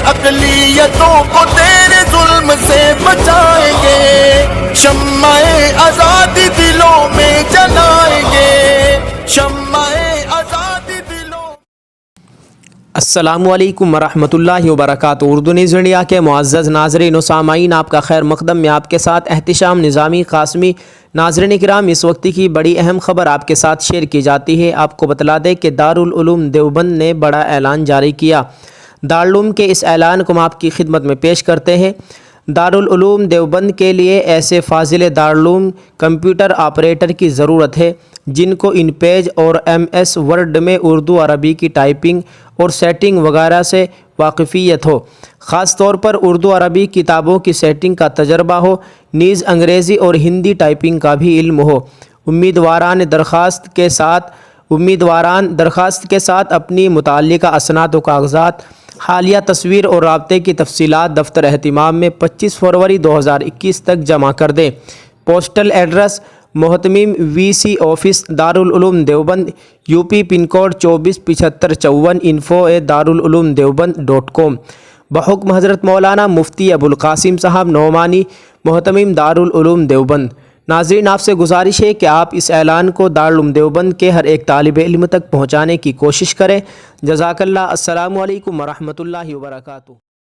اقلیتوں کو تیرے ظلم سے بچائیں گے، شمع آزادی دلوں میں جلائیں گے، شمع آزادی دلوں۔ السلام علیکم ورحمۃ اللہ وبرکاتہ۔ اردو نیوز انڈیا کے معزز ناظرین و سامعین، آپ کا خیر مقدم میں آپ کے ساتھ احتشام نظامی قاسمی۔ ناظرین کرام، اس وقت کی بڑی اہم خبر آپ کے ساتھ شیئر کی جاتی ہے۔ آپ کو بتلا دیں کہ دارالعلوم دیوبند نے بڑا اعلان جاری کیا۔ دارالعلوم کے اس اعلان کو ہم آپ کی خدمت میں پیش کرتے ہیں۔ دارالعلوم دیوبند کے لیے ایسے فاضل دارالعلوم کمپیوٹر آپریٹر کی ضرورت ہے جن کو ان پیج اور ایم ایس ورڈ میں اردو عربی کی ٹائپنگ اور سیٹنگ وغیرہ سے واقفیت ہو، خاص طور پر اردو عربی کتابوں کی سیٹنگ کا تجربہ ہو، نیز انگریزی اور ہندی ٹائپنگ کا بھی علم ہو۔ امیدواران درخواست کے ساتھ اپنی متعلقہ اسناد و کاغذات، حالیہ تصویر اور رابطے کی تفصیلات دفتر اہتمام میں 25 فروری 2021 تک جمع کر دیں۔ پوسٹل ایڈریس: محتمم V C office, Darul Uloom Deoband, U P, pin code 247554، info@darululumdeoband.com۔ بحکم حضرت مولانا مفتی ابوالقاسم صاحب نعمانی، محتمم دارالعلوم دیوبند۔ ناظرین، آپ سے گزارش ہے کہ آپ اس اعلان کو دارالعلوم دیوبند کے ہر ایک طالب علم تک پہنچانے کی کوشش کریں۔ جزاک اللہ۔ السلام علیکم ورحمۃ اللہ وبرکاتہ۔